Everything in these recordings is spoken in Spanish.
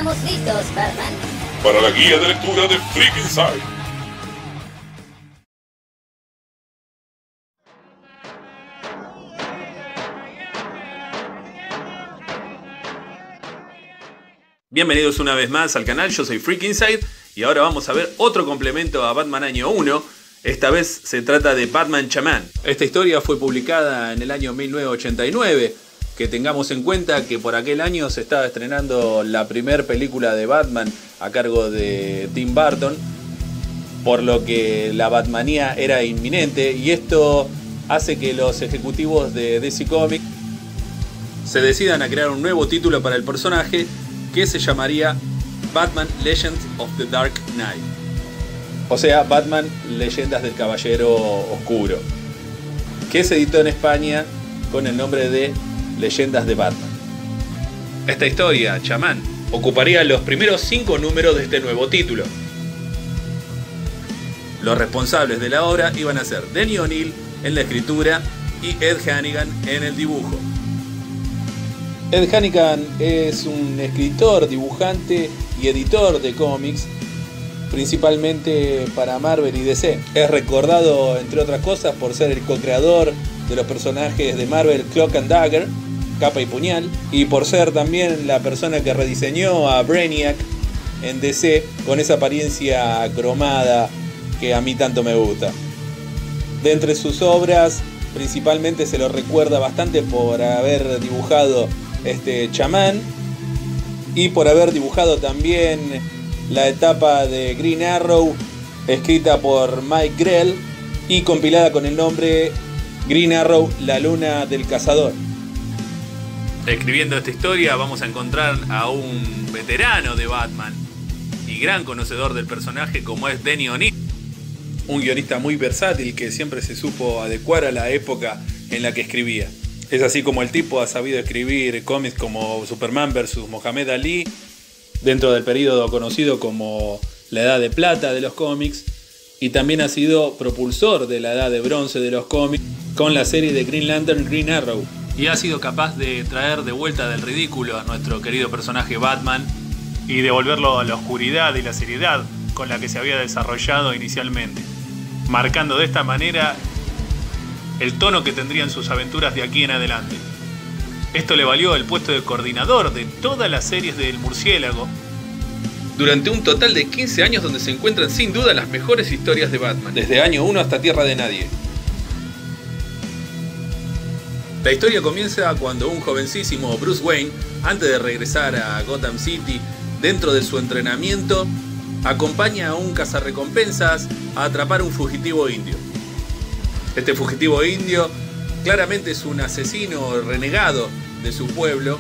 Estamos listos, Batman. Para la guía de lectura de Freak Inside. Bienvenidos una vez más al canal, yo soy Freak Inside y ahora vamos a ver otro complemento a Batman Año 1. Esta vez se trata de Batman Chamán. Esta historia fue publicada en el año 1989. Que tengamos en cuenta que por aquel año se estaba estrenando la primera película de Batman a cargo de Tim Burton, por lo que la Batmanía era inminente, y esto hace que los ejecutivos de DC Comics se decidan a crear un nuevo título para el personaje que se llamaría Batman Legends of the Dark Knight, o sea, Batman Leyendas del Caballero Oscuro, que se editó en España con el nombre de Leyendas de Batman. Esta historia, Chamán, ocuparía los primeros 5 números de este nuevo título. Los responsables de la obra iban a ser Denny O'Neil en la escritura y Ed Hannigan en el dibujo. Ed Hannigan es un escritor, dibujante y editor de cómics, principalmente para Marvel y DC. Es recordado, entre otras cosas, por ser el co-creador de los personajes de Marvel Cloak and Dagger, Capa y Puñal, y por ser también la persona que rediseñó a Brainiac en DC con esa apariencia cromada que a mí tanto me gusta. De entre sus obras, principalmente se lo recuerda bastante por haber dibujado Chamán y por haber dibujado también la etapa de Green Arrow, escrita por Mike Grell y compilada con el nombre Green Arrow, la luna del cazador. Escribiendo esta historia vamos a encontrar a un veterano de Batman y gran conocedor del personaje como es Denny O'Neil, un guionista muy versátil que siempre se supo adecuar a la época en la que escribía. Es así como el tipo ha sabido escribir cómics como Superman vs. Mohamed Ali, dentro del periodo conocido como la Edad de Plata de los cómics, y también ha sido propulsor de la Edad de Bronce de los cómics con la serie de Green Lantern Green Arrow, y ha sido capaz de traer de vuelta del ridículo a nuestro querido personaje Batman y devolverlo a la oscuridad y la seriedad con la que se había desarrollado inicialmente, marcando de esta manera el tono que tendrían sus aventuras de aquí en adelante. Esto le valió el puesto de coordinador de todas las series del Murciélago durante un total de 15 años, donde se encuentran sin duda las mejores historias de Batman, desde Año 1 hasta Tierra de Nadie. La historia comienza cuando un jovencísimo Bruce Wayne, antes de regresar a Gotham City, dentro de su entrenamiento, acompaña a un cazarrecompensas a atrapar a un fugitivo indio. Este fugitivo indio claramente es un asesino renegado de su pueblo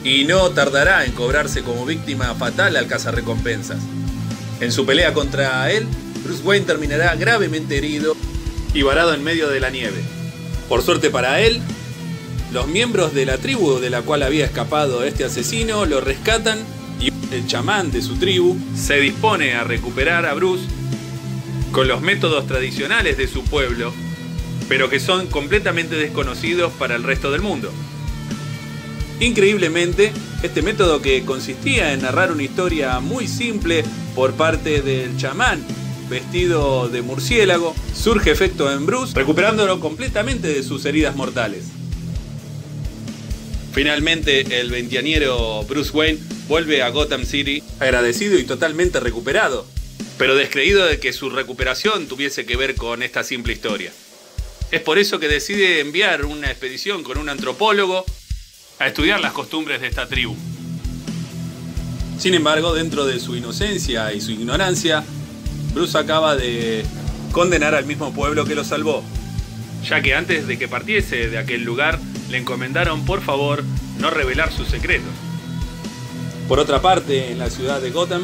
y no tardará en cobrarse como víctima fatal al cazarrecompensas. En su pelea contra él, Bruce Wayne terminará gravemente herido y varado en medio de la nieve. Por suerte para él, los miembros de la tribu de la cual había escapado este asesino lo rescatan y el chamán de su tribu se dispone a recuperar a Bruce con los métodos tradicionales de su pueblo, pero que son completamente desconocidos para el resto del mundo. Increíblemente, este método, que consistía en narrar una historia muy simple por parte del chamán vestido de murciélago, surge efecto en Bruce, recuperándolo completamente de sus heridas mortales. Finalmente, el veinteañero Bruce Wayne vuelve a Gotham City agradecido y totalmente recuperado, pero descreído de que su recuperación tuviese que ver con esta simple historia. Es por eso que decide enviar una expedición con un antropólogo a estudiar las costumbres de esta tribu. Sin embargo, dentro de su inocencia y su ignorancia, Bruce acaba de condenar al mismo pueblo que lo salvó, ya que antes de que partiese de aquel lugar le encomendaron por favor no revelar sus secretos. Por otra parte, en la ciudad de Gotham,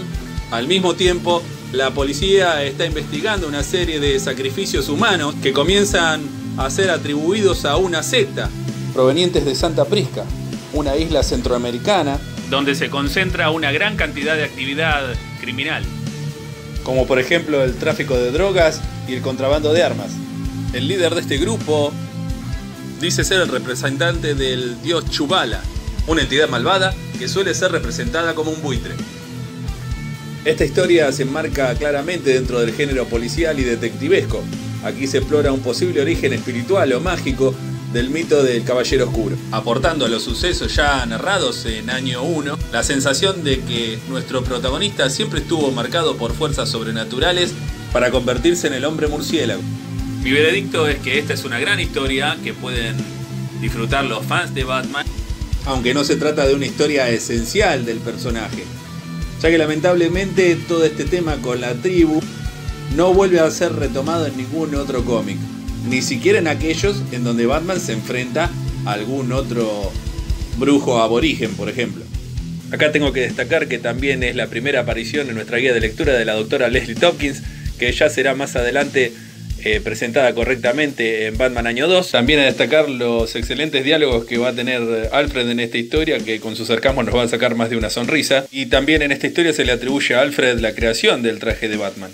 al mismo tiempo, la policía está investigando una serie de sacrificios humanos que comienzan a ser atribuidos a una secta provenientes de Santa Prisca, una isla centroamericana donde se concentra una gran cantidad de actividad criminal, como por ejemplo el tráfico de drogas y el contrabando de armas. El líder de este grupo dice ser el representante del dios Chubala, una entidad malvada que suele ser representada como un buitre. Esta historia se enmarca claramente dentro del género policial y detectivesco. Aquí se explora un posible origen espiritual o mágico del mito del Caballero Oscuro, aportando a los sucesos ya narrados en año 1 la sensación de que nuestro protagonista siempre estuvo marcado por fuerzas sobrenaturales para convertirse en el hombre murciélago. Mi veredicto es que esta es una gran historia que pueden disfrutar los fans de Batman, aunque no se trata de una historia esencial del personaje, ya que lamentablemente todo este tema con la tribu no vuelve a ser retomado en ningún otro cómic, ni siquiera en aquellos en donde Batman se enfrenta a algún otro brujo aborigen, por ejemplo. Acá tengo que destacar que también es la primera aparición en nuestra guía de lectura de la doctora Leslie Tompkins, que ya será más adelante presentada correctamente en Batman Año 2. También a destacar los excelentes diálogos que va a tener Alfred en esta historia, que con sus sarcasmos nos va a sacar más de una sonrisa. Y también en esta historia se le atribuye a Alfred la creación del traje de Batman.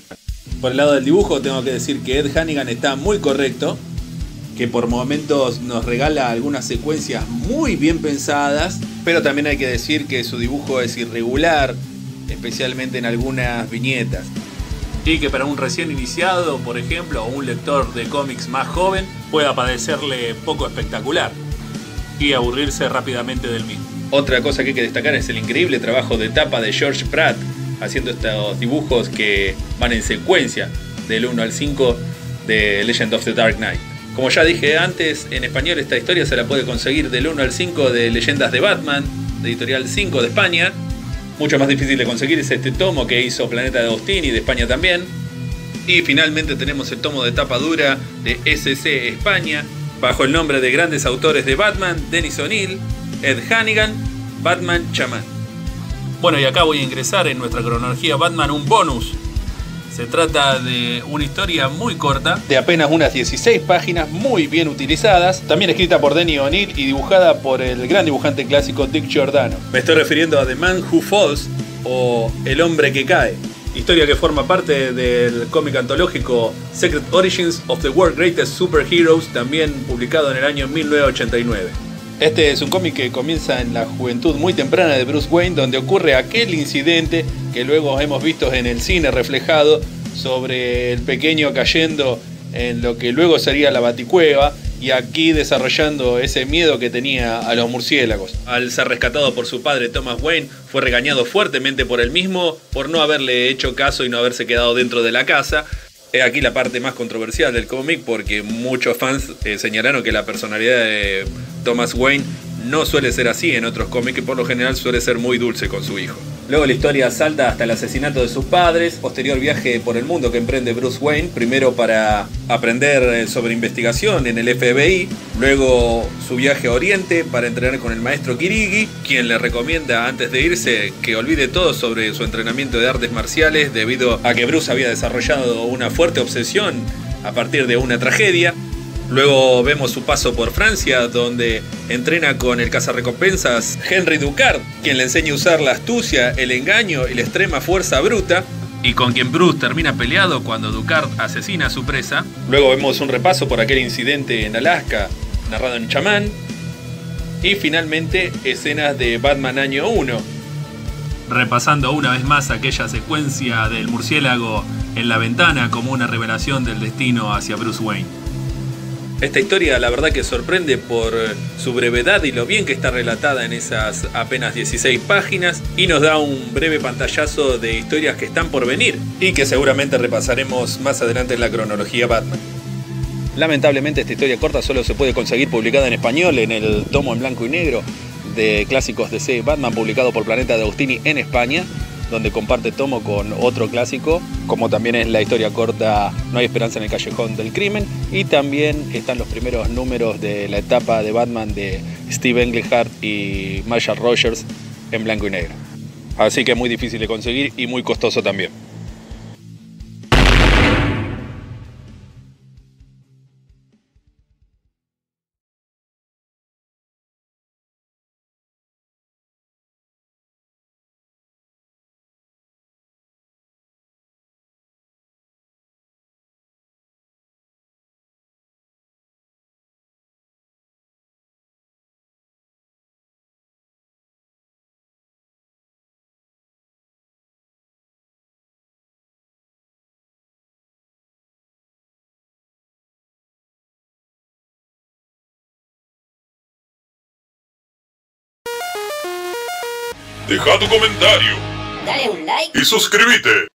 Por el lado del dibujo tengo que decir que Ed Hannigan está muy correcto, que por momentos nos regala algunas secuencias muy bien pensadas, pero también hay que decir que su dibujo es irregular, especialmente en algunas viñetas. Y que para un recién iniciado, por ejemplo, o un lector de cómics más joven, pueda parecerle poco espectacular y aburrirse rápidamente del mismo. Otra cosa que hay que destacar es el increíble trabajo de tapa de George Pratt, haciendo estos dibujos que van en secuencia del 1 al 5 de Legend of the Dark Knight. Como ya dije antes, en español esta historia se la puede conseguir del 1 al 5 de Leyendas de Batman, de Editorial 5 de España. Mucho más difícil de conseguir es este tomo que hizo Planeta de Agostini de España también. Y finalmente tenemos el tomo de tapa dura de SC España, bajo el nombre de grandes autores de Batman, Dennis O'Neil, Ed Hannigan, Batman Chamán. Bueno, y acá voy a ingresar en nuestra cronología Batman un bonus. Se trata de una historia muy corta, de apenas unas 16 páginas, muy bien utilizadas, también escrita por Denny O'Neil y dibujada por el gran dibujante clásico Dick Giordano. Me estoy refiriendo a The Man Who Falls, o El Hombre que Cae, historia que forma parte del cómic antológico Secret Origins of the World's Greatest Superheroes, también publicado en el año 1989. Este es un cómic que comienza en la juventud muy temprana de Bruce Wayne, donde ocurre aquel incidente que luego hemos visto en el cine reflejado sobre el pequeño cayendo en lo que luego sería la Baticueva, y aquí desarrollando ese miedo que tenía a los murciélagos. Al ser rescatado por su padre Thomas Wayne, fue regañado fuertemente por él mismo por no haberle hecho caso y no haberse quedado dentro de la casa. Es aquí la parte más controversial del cómic, porque muchos fans señalaron que la personalidad de Thomas Wayne no suele ser así en otros cómics, que por lo general suele ser muy dulce con su hijo. Luego la historia salta hasta el asesinato de sus padres, posterior viaje por el mundo que emprende Bruce Wayne, primero para aprender sobre investigación en el FBI, luego su viaje a Oriente para entrenar con el maestro Kirigi, quien le recomienda antes de irse que olvide todo sobre su entrenamiento de artes marciales debido a que Bruce había desarrollado una fuerte obsesión a partir de una tragedia. Luego vemos su paso por Francia, donde entrena con el cazarrecompensas Henry Ducard, quien le enseña a usar la astucia, el engaño y la extrema fuerza bruta, y con quien Bruce termina peleado cuando Ducard asesina a su presa. Luego vemos un repaso por aquel incidente en Alaska, narrado en Chamán. Y finalmente escenas de Batman Año 1, repasando una vez más aquella secuencia del murciélago en la ventana como una revelación del destino hacia Bruce Wayne. Esta historia la verdad que sorprende por su brevedad y lo bien que está relatada en esas apenas 16 páginas, y nos da un breve pantallazo de historias que están por venir y que seguramente repasaremos más adelante en la cronología Batman. Lamentablemente esta historia corta solo se puede conseguir publicada en español en el tomo en blanco y negro de Clásicos DC Batman, publicado por Planeta de Agostini en España, donde comparte tomo con otro clásico, como también es la historia corta No hay esperanza en el callejón del crimen, y también están los primeros números de la etapa de Batman de Steve Englehart y Marshall Rogers en blanco y negro. Así que es muy difícil de conseguir y muy costoso también. Deja tu comentario Dale un like y suscríbete.